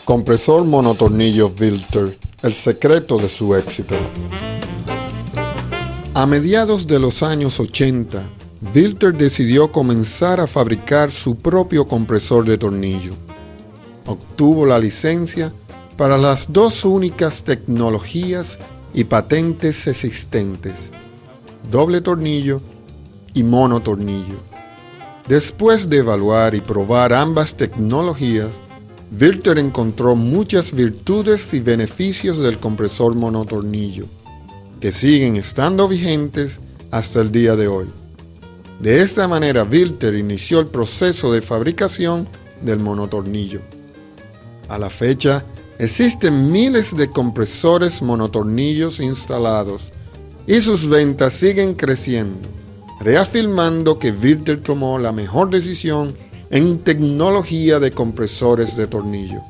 Compresor monotornillo Vilter, el secreto de su éxito. A mediados de los años 80, Vilter decidió comenzar a fabricar su propio compresor de tornillo. Obtuvo la licencia para las dos únicas tecnologías y patentes existentes: doble tornillo y monotornillo. Después de evaluar y probar ambas tecnologías, Vilter encontró muchas virtudes y beneficios del compresor monotornillo, que siguen estando vigentes hasta el día de hoy. De esta manera, Vilter inició el proceso de fabricación del monotornillo. A la fecha, existen miles de compresores monotornillos instalados y sus ventas siguen creciendo, reafirmando que Vilter tomó la mejor decisión en tecnología de compresores de tornillo.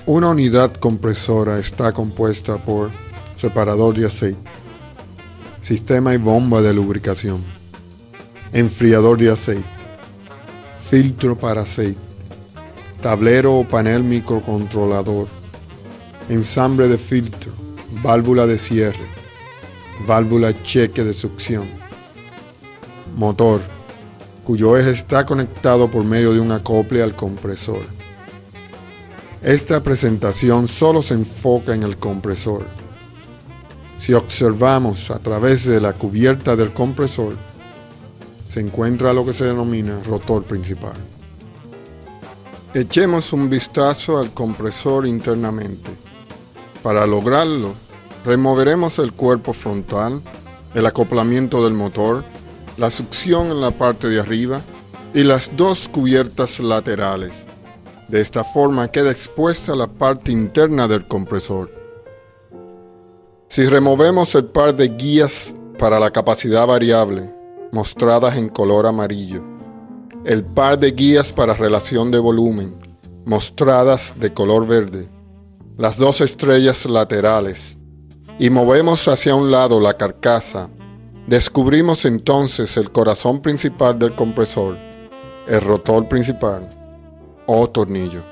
Una unidad compresora está compuesta por separador de aceite, sistema y bomba de lubricación, enfriador de aceite, filtro para aceite, tablero o panel microcontrolador, ensamble de filtro, válvula de cierre, válvula cheque de succión, motor, cuyo eje está conectado por medio de un acople al compresor. Esta presentación solo se enfoca en el compresor. Si observamos a través de la cubierta del compresor, se encuentra lo que se denomina rotor principal. Echemos un vistazo al compresor internamente. Para lograrlo, removeremos el cuerpo frontal, el acoplamiento del motor, la succión en la parte de arriba y las dos cubiertas laterales. De esta forma queda expuesta la parte interna del compresor. Si removemos el par de guías para la capacidad variable, mostradas en color amarillo, el par de guías para relación de volumen, mostradas de color verde, las dos estrellas laterales, y movemos hacia un lado la carcasa, descubrimos entonces el corazón principal del compresor, el rotor principal o tornillo.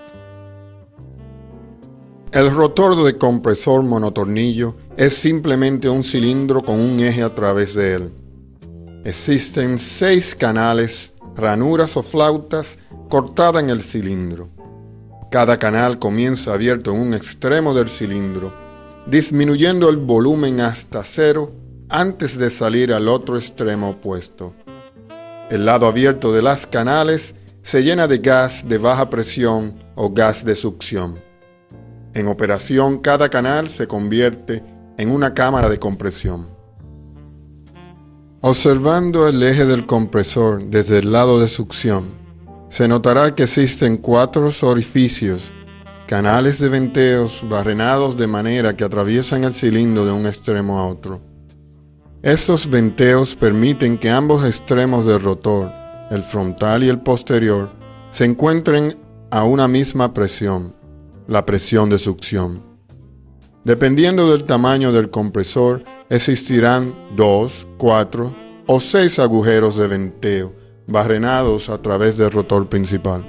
El rotor de compresor monotornillo es simplemente un cilindro con un eje a través de él. Existen 6 canales, ranuras o flautas cortadas en el cilindro. Cada canal comienza abierto en un extremo del cilindro, disminuyendo el volumen hasta 0 antes de salir al otro extremo opuesto. El lado abierto de las canales se llena de gas de baja presión o gas de succión. En operación, cada canal se convierte en una cámara de compresión. Observando el eje del compresor desde el lado de succión, se notará que existen 4 orificios, canales de venteos barrenados de manera que atraviesan el cilindro de un extremo a otro. Estos venteos permiten que ambos extremos del rotor, el frontal y el posterior, se encuentren a una misma presión, la presión de succión. Dependiendo del tamaño del compresor, existirán 2, 4 o 6 agujeros de venteo barrenados a través del rotor principal.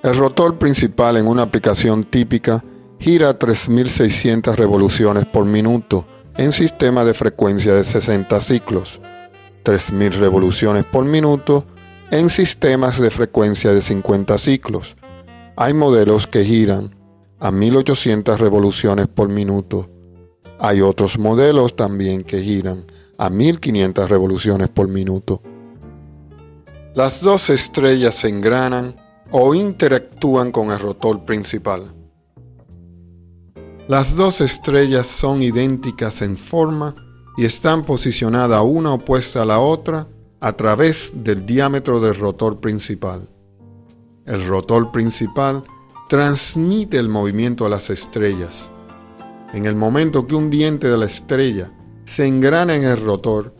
El rotor principal en una aplicación típica gira a 3.600 revoluciones por minuto en sistema de frecuencia de 60 ciclos, 3.000 revoluciones por minuto en sistemas de frecuencia de 50 ciclos. Hay modelos que giran a 1.800 revoluciones por minuto. Hay otros modelos también que giran a 1.500 revoluciones por minuto. Las dos estrellas se engranan o interactúan con el rotor principal. Las dos estrellas son idénticas en forma y están posicionadas una opuesta a la otra a través del diámetro del rotor principal. El rotor principal transmite el movimiento a las estrellas. En el momento que un diente de la estrella se engrana en el rotor,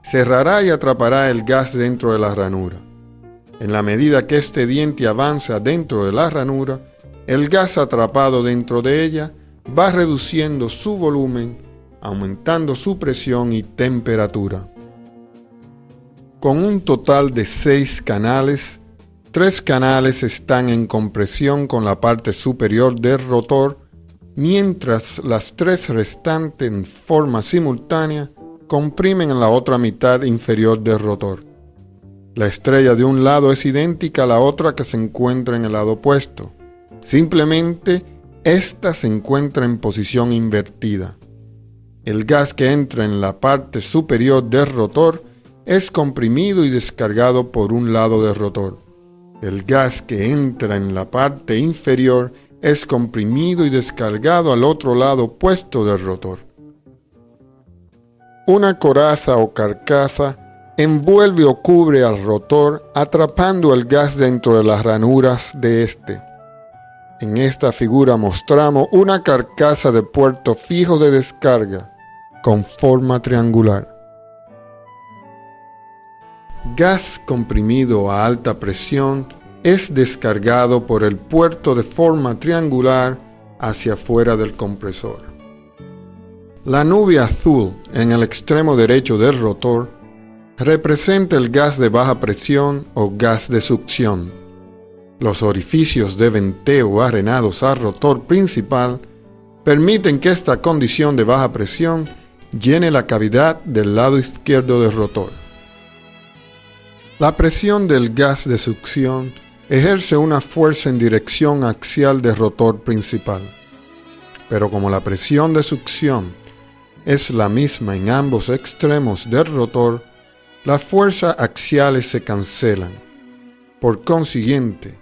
cerrará y atrapará el gas dentro de la ranura. En la medida que este diente avanza dentro de la ranura, el gas atrapado dentro de ella va reduciendo su volumen, aumentando su presión y temperatura. Con un total de 6 canales, 3 canales están en compresión con la parte superior del rotor, mientras las 3 restantes en forma simultánea comprimen en la otra mitad inferior del rotor. La estrella de un lado es idéntica a la otra que se encuentra en el lado opuesto. Simplemente, esta se encuentra en posición invertida. El gas que entra en la parte superior del rotor es comprimido y descargado por un lado del rotor. El gas que entra en la parte inferior es comprimido y descargado al otro lado opuesto del rotor. Una coraza o carcasa envuelve o cubre al rotor atrapando el gas dentro de las ranuras de este. En esta figura mostramos una carcasa de puerto fijo de descarga con forma triangular. Gas comprimido a alta presión es descargado por el puerto de forma triangular hacia afuera del compresor. La nube azul en el extremo derecho del rotor representa el gas de baja presión o gas de succión. Los orificios de venteo arenados al rotor principal permiten que esta condición de baja presión llene la cavidad del lado izquierdo del rotor. La presión del gas de succión ejerce una fuerza en dirección axial del rotor principal. Pero como la presión de succión es la misma en ambos extremos del rotor, las fuerzas axiales se cancelan. Por consiguiente,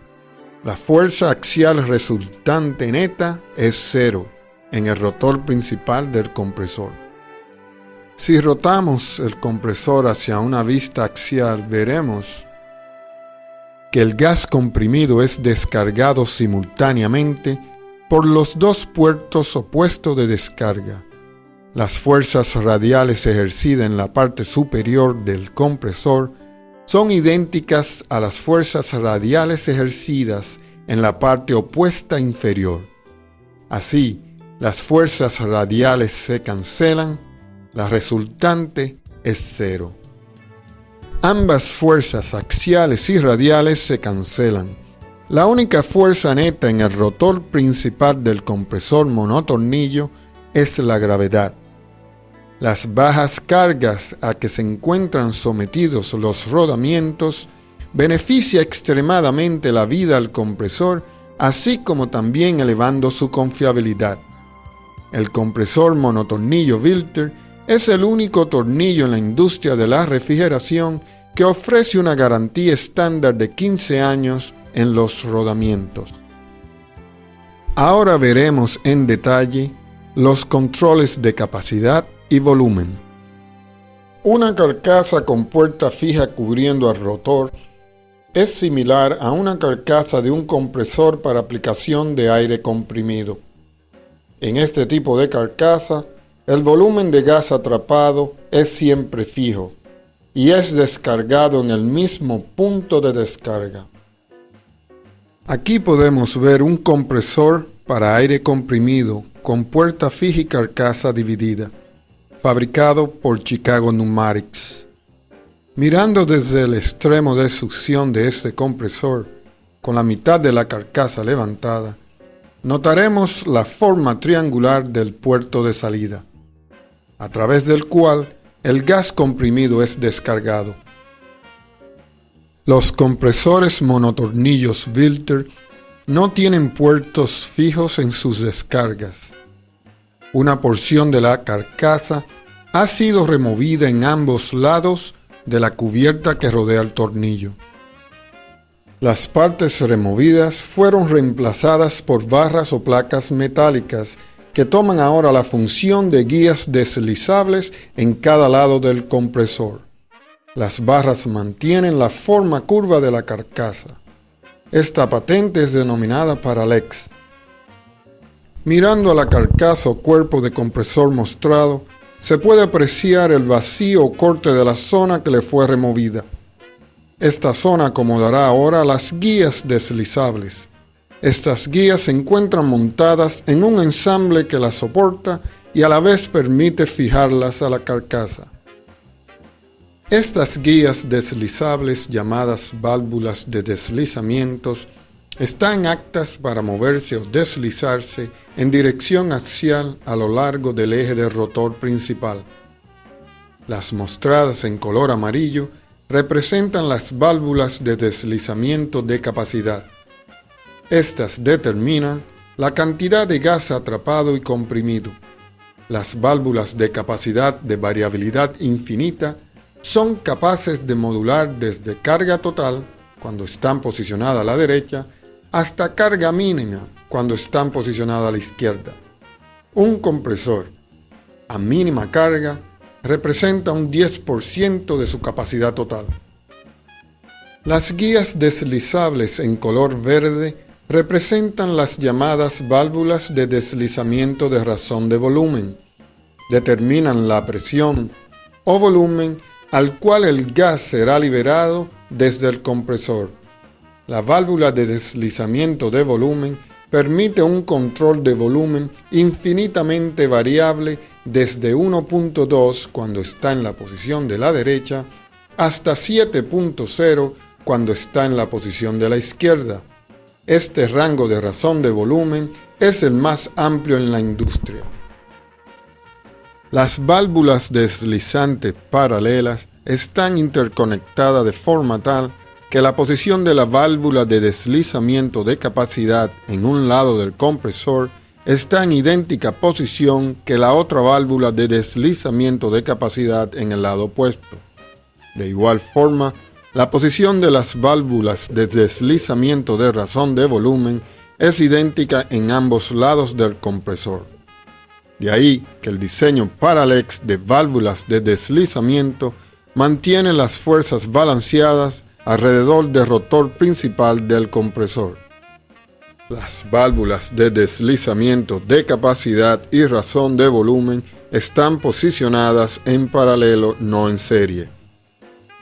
la fuerza axial resultante neta es 0 en el rotor principal del compresor. Si rotamos el compresor hacia una vista axial, veremos que el gas comprimido es descargado simultáneamente por los 2 puertos opuestos de descarga. Las fuerzas radiales ejercidas en la parte superior del compresor son idénticas a las fuerzas radiales ejercidas en la parte opuesta inferior. Así, las fuerzas radiales se cancelan, la resultante es 0. Ambas fuerzas axiales y radiales se cancelan. La única fuerza neta en el rotor principal del compresor monotornillo es la gravedad. Las bajas cargas a que se encuentran sometidos los rodamientos beneficia extremadamente la vida al compresor, así como también elevando su confiabilidad. El compresor monotornillo Vlter es el único tornillo en la industria de la refrigeración que ofrece una garantía estándar de 15 años en los rodamientos. Ahora veremos en detalle los controles de capacidad y volumen. Una carcasa con puerta fija cubriendo al rotor es similar a una carcasa de un compresor para aplicación de aire comprimido. En este tipo de carcasa, el volumen de gas atrapado es siempre fijo y es descargado en el mismo punto de descarga. Aquí podemos ver un compresor para aire comprimido con puerta fija y carcasa dividida, fabricado por Chicago Pneumatics. Mirando desde el extremo de succión de este compresor, con la mitad de la carcasa levantada, notaremos la forma triangular del puerto de salida, a través del cual el gas comprimido es descargado. Los compresores monotornillos Vlter no tienen puertos fijos en sus descargas. Una porción de la carcasa ha sido removida en ambos lados de la cubierta que rodea el tornillo. Las partes removidas fueron reemplazadas por barras o placas metálicas que toman ahora la función de guías deslizables en cada lado del compresor. Las barras mantienen la forma curva de la carcasa. Esta patente es denominada Paralex. Mirando a la carcasa o cuerpo de compresor mostrado, se puede apreciar el vacío o corte de la zona que le fue removida. Esta zona acomodará ahora las guías deslizables. Estas guías se encuentran montadas en un ensamble que las soporta y a la vez permite fijarlas a la carcasa. Estas guías deslizables llamadas válvulas de deslizamientos están aptas para moverse o deslizarse en dirección axial a lo largo del eje del rotor principal. Las mostradas en color amarillo representan las válvulas de deslizamiento de capacidad. Estas determinan la cantidad de gas atrapado y comprimido. Las válvulas de capacidad de variabilidad infinita son capaces de modular desde carga total, cuando están posicionadas a la derecha, hasta carga mínima, cuando están posicionadas a la izquierda. Un compresor a mínima carga representa un 10% de su capacidad total. Las guías deslizables en color verde representan las llamadas válvulas de deslizamiento de razón de volumen. Determinan la presión o volumen al cual el gas será liberado desde el compresor. La válvula de deslizamiento de volumen permite un control de volumen infinitamente variable desde 1.2 cuando está en la posición de la derecha hasta 7.0 cuando está en la posición de la izquierda. Este rango de razón de volumen es el más amplio en la industria. Las válvulas deslizantes paralelas están interconectadas de forma tal que la posición de la válvula de deslizamiento de capacidad en un lado del compresor está en idéntica posición que la otra válvula de deslizamiento de capacidad en el lado opuesto. De igual forma, la posición de las válvulas de deslizamiento de razón de volumen es idéntica en ambos lados del compresor. De ahí que el diseño Paralex de válvulas de deslizamiento mantiene las fuerzas balanceadas alrededor del rotor principal del compresor. Las válvulas de deslizamiento de capacidad y razón de volumen están posicionadas en paralelo, no en serie.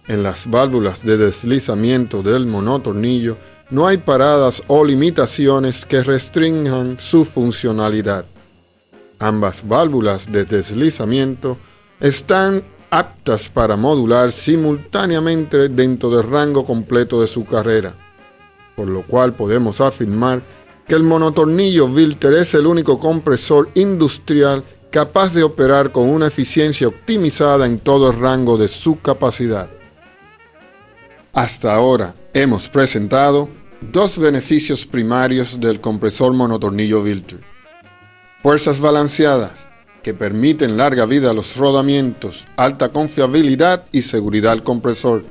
En las válvulas de deslizamiento del monotornillo no hay paradas o limitaciones que restrinjan su funcionalidad. Ambas válvulas de deslizamiento están aptas para modular simultáneamente dentro del rango completo de su carrera, por lo cual podemos afirmar que el monotornillo Vilter es el único compresor industrial capaz de operar con una eficiencia optimizada en todo el rango de su capacidad. Hasta ahora hemos presentado dos beneficios primarios del compresor monotornillo Vilter: fuerzas balanceadas, que permiten larga vida a los rodamientos, alta confiabilidad y seguridad al compresor.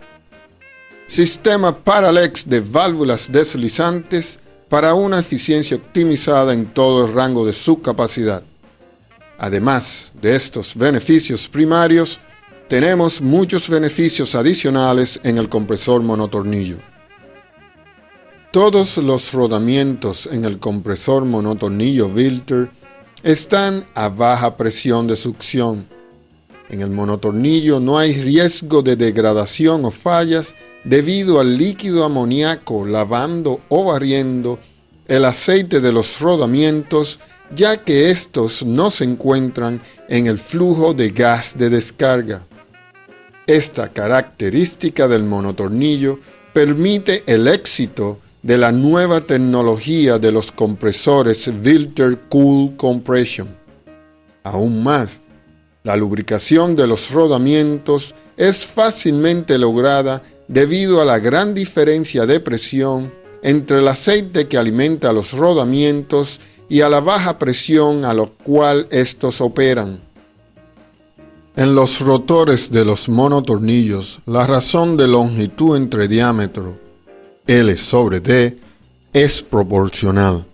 Sistema Paralex de válvulas deslizantes para una eficiencia optimizada en todo el rango de su capacidad. Además de estos beneficios primarios, tenemos muchos beneficios adicionales en el compresor monotornillo. Todos los rodamientos en el compresor monotornillo Vilter están a baja presión de succión. En el monotornillo no hay riesgo de degradación o fallas debido al líquido amoníaco lavando o barriendo el aceite de los rodamientos, ya que estos no se encuentran en el flujo de gas de descarga. Esta característica del monotornillo permite el éxito de la nueva tecnología de los compresores Vilter Cool Compression. Aún más, la lubricación de los rodamientos es fácilmente lograda debido a la gran diferencia de presión entre el aceite que alimenta los rodamientos y a la baja presión a la cual estos operan. En los rotores de los monotornillos, la razón de longitud entre diámetro L sobre D es proporcional.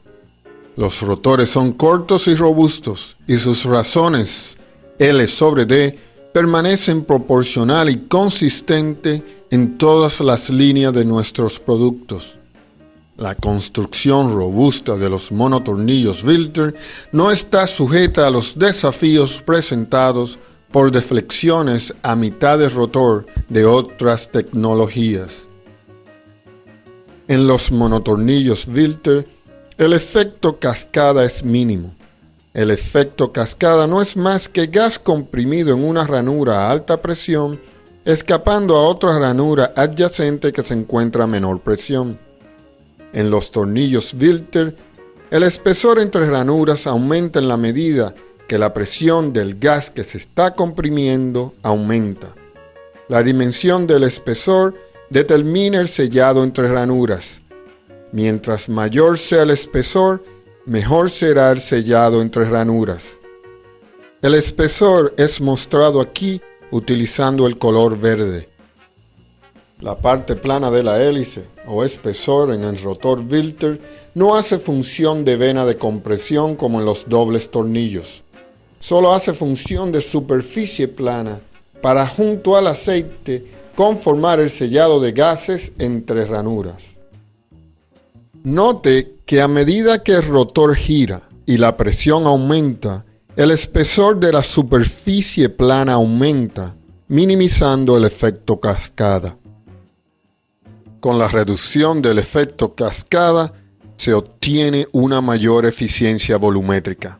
Los rotores son cortos y robustos y sus razones L sobre D permanecen proporcional y consistente en todas las líneas de nuestros productos. La construcción robusta de los monotornillos Vilter no está sujeta a los desafíos presentados por deflexiones a mitad de rotor de otras tecnologías. En los monotornillos Vilter, el efecto cascada es mínimo. El efecto cascada no es más que gas comprimido en una ranura a alta presión escapando a otra ranura adyacente que se encuentra a menor presión. En los tornillos Vlter, el espesor entre ranuras aumenta en la medida que la presión del gas que se está comprimiendo aumenta. La dimensión del espesor determina el sellado entre ranuras. Mientras mayor sea el espesor, mejor será el sellado entre ranuras. El espesor es mostrado aquí utilizando el color verde. La parte plana de la hélice o espesor en el rotor Vlter no hace función de vena de compresión como en los dobles tornillos. Solo hace función de superficie plana para, junto al aceite, conformar el sellado de gases entre ranuras. Note que a medida que el rotor gira y la presión aumenta, el espesor de la superficie plana aumenta, minimizando el efecto cascada. Con la reducción del efecto cascada, se obtiene una mayor eficiencia volumétrica.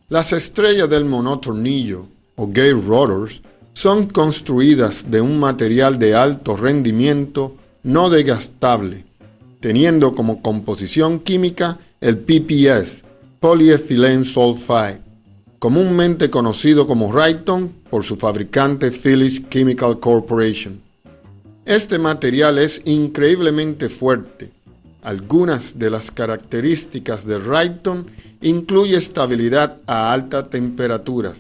Las estrellas del monotornillo, o gate rotors, son construidas de un material de alto rendimiento no desgastable, teniendo como composición química el PPS, Polyethylene Sulfide, comúnmente conocido como Rayton por su fabricante Phillips Chemical Corporation. Este material es increíblemente fuerte. Algunas de las características de Rayton incluye estabilidad a altas temperaturas,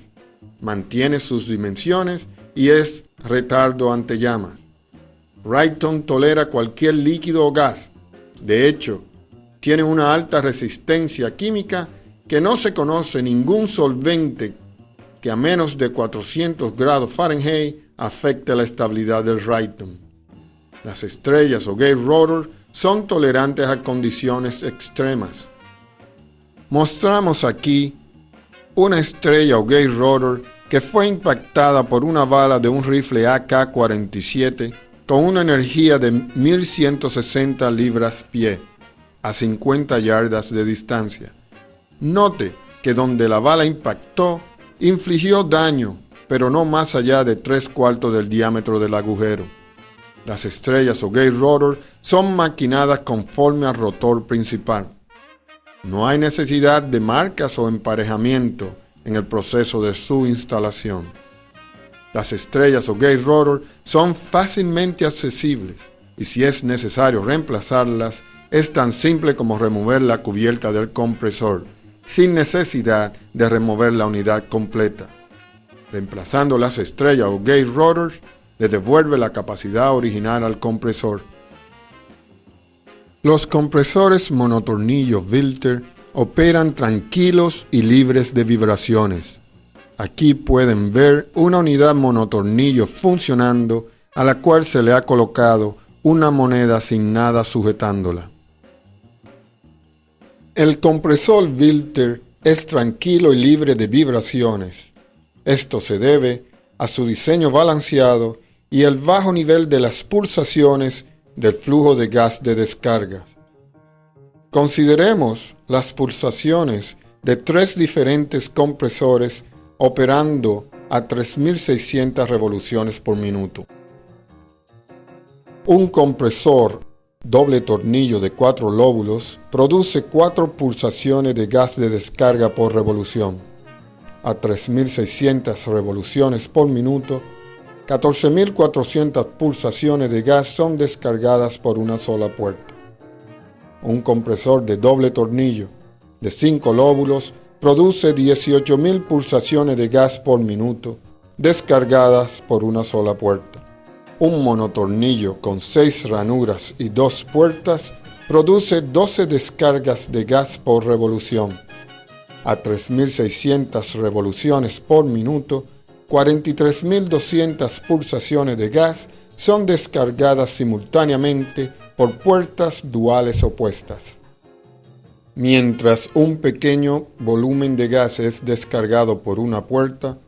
mantiene sus dimensiones y es retardo ante llamas. Rayton tolera cualquier líquido o gas. De hecho, tiene una alta resistencia química que no se conoce ningún solvente que a menos de 400 grados Fahrenheit afecte la estabilidad del Rayton. Las estrellas o gate rotor son tolerantes a condiciones extremas. Mostramos aquí una estrella o gate rotor que fue impactada por una bala de un rifle AK-47 con una energía de 1160 libras-pie a 50 yardas de distancia. Note que donde la bala impactó, infligió daño, pero no más allá de 3/4 del diámetro del agujero. Las estrellas o gate rotor son maquinadas conforme al rotor principal. No hay necesidad de marcas o emparejamiento en el proceso de su instalación. Las estrellas o gate rotor son fácilmente accesibles y si es necesario reemplazarlas, es tan simple como remover la cubierta del compresor, sin necesidad de remover la unidad completa. Reemplazando las estrellas o gate rotors, le devuelve la capacidad original al compresor. Los compresores monotornillo Vlter operan tranquilos y libres de vibraciones. Aquí pueden ver una unidad monotornillo funcionando a la cual se le ha colocado una moneda sin nada sujetándola. El compresor Vlter es tranquilo y libre de vibraciones. Esto se debe a su diseño balanceado y el bajo nivel de las pulsaciones del flujo de gas de descarga. Consideremos las pulsaciones de 3 diferentes compresores operando a 3600 revoluciones por minuto. Un compresor doble tornillo de 4 lóbulos produce 4 pulsaciones de gas de descarga por revolución. A 3600 revoluciones por minuto, 14.400 pulsaciones de gas son descargadas por una sola puerta. Un compresor de doble tornillo de 5 lóbulos produce 18.000 pulsaciones de gas por minuto, descargadas por una sola puerta. Un monotornillo con 6 ranuras y 2 puertas produce 12 descargas de gas por revolución. A 3.600 revoluciones por minuto, 43.200 pulsaciones de gas son descargadas simultáneamente por puertas duales opuestas. Mientras un pequeño volumen de gas es descargado por una puerta,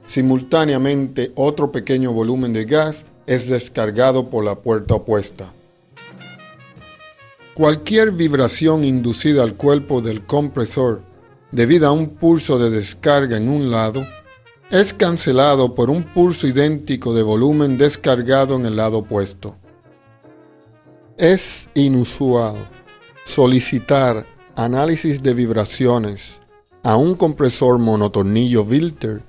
simultáneamente otro pequeño volumen de gas es descargado por la puerta opuesta. Cualquier vibración inducida al cuerpo del compresor debido a un pulso de descarga en un lado es cancelado por un pulso idéntico de volumen descargado en el lado opuesto. Es inusual solicitar análisis de vibraciones a un compresor monotornillo Vilter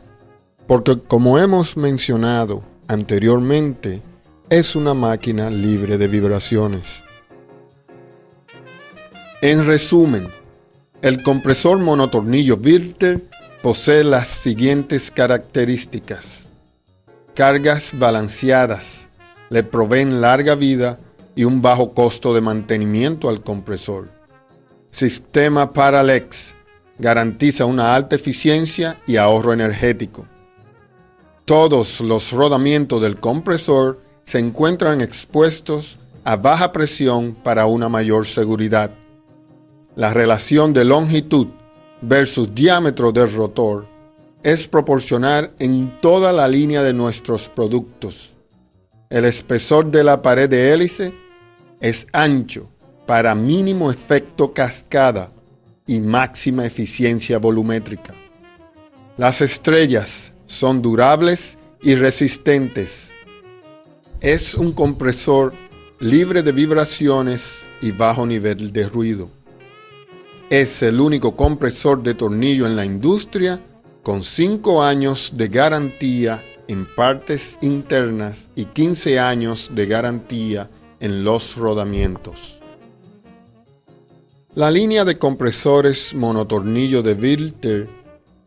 porque, como hemos mencionado anteriormente, es una máquina libre de vibraciones. En resumen, el compresor monotornillo Vilter posee las siguientes características: cargas balanceadas, le proveen larga vida y un bajo costo de mantenimiento al compresor. Sistema Parallax, garantiza una alta eficiencia y ahorro energético. Todos los rodamientos del compresor se encuentran expuestos a baja presión para una mayor seguridad. La relación de longitud versus diámetro del rotor es proporcional en toda la línea de nuestros productos. El espesor de la pared de hélice es ancho para mínimo efecto cascada y máxima eficiencia volumétrica. Las estrellas son durables y resistentes. Es un compresor libre de vibraciones y bajo nivel de ruido. Es el único compresor de tornillo en la industria con 5 años de garantía en partes internas y 15 años de garantía en los rodamientos. La línea de compresores monotornillo de Vilter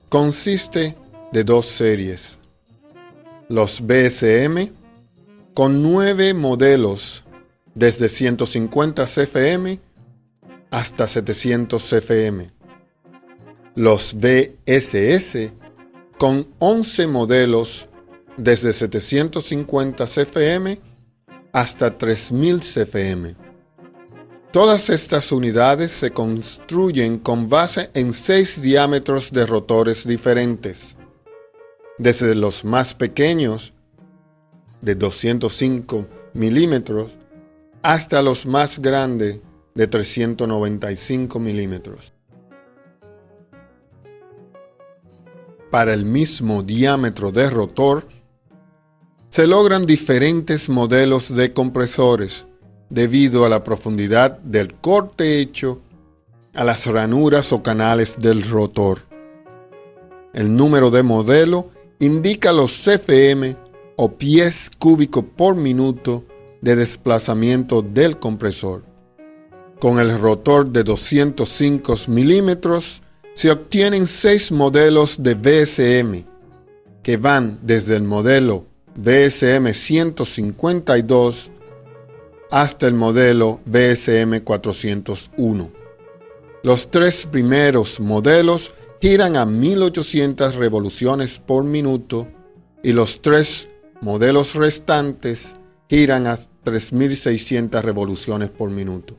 consiste de 2 series. Los BSM, con 9 modelos desde 150 CFM hasta 700 CFM. Los BSS, con 11 modelos desde 750 CFM hasta 3000 CFM. Todas estas unidades se construyen con base en 6 diámetros de rotores diferentes, desde los más pequeños, de 205 milímetros, hasta los más grandes, de 395 milímetros. Para el mismo diámetro de rotor, se logran diferentes modelos de compresores debido a la profundidad del corte hecho a las ranuras o canales del rotor. El número de modelo indica los CFM o pies cúbicos por minuto de desplazamiento del compresor. Con el rotor de 205 milímetros se obtienen 6 modelos de BSM, que van desde el modelo BSM 152 hasta el modelo BSM 401. Los 3 primeros modelos giran a 1800 revoluciones por minuto y los 3 modelos restantes giran a 3600 revoluciones por minuto.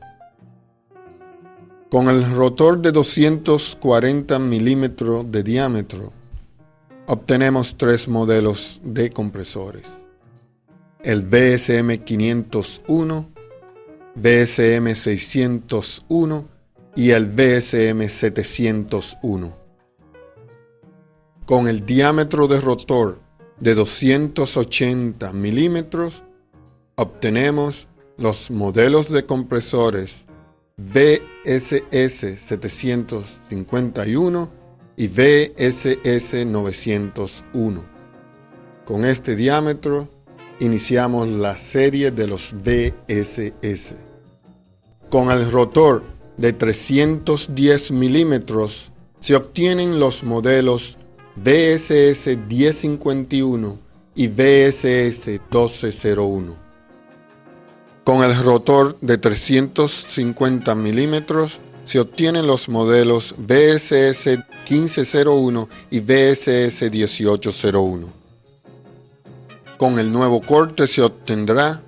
Con el rotor de 240 milímetros de diámetro, obtenemos 3 modelos de compresores: el BSM 501, BSM 601 y el BSM 701. Con el diámetro de rotor de 280 milímetros, obtenemos los modelos de compresores BSS 751 y BSS 901. Con este diámetro iniciamos la serie de los BSS. Con el rotor de 310 milímetros se obtienen los modelos BSS 1051 y BSS 1201. Con el rotor de 350 milímetros se obtienen los modelos BSS 1501 y BSS 1801. Con el nuevo corte se obtendrá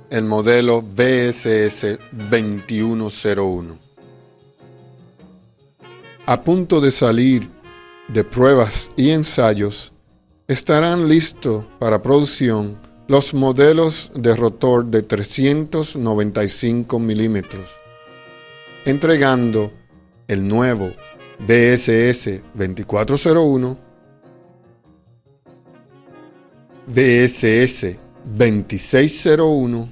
el modelo BSS 2101. A punto de salir de pruebas y ensayos, estarán listos para producción los modelos de rotor de 395 milímetros, entregando el nuevo BSS 2401, VSS 2601,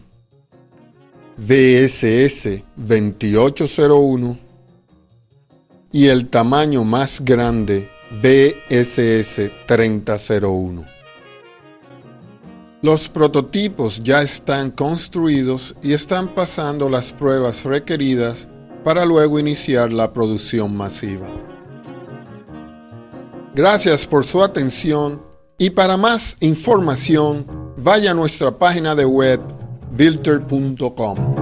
VSS 2801 y el tamaño más grande VSS 3001. Los prototipos ya están construidos y están pasando las pruebas requeridas para luego iniciar la producción masiva. Gracias por su atención y para más información vaya a nuestra página de web vilter.com.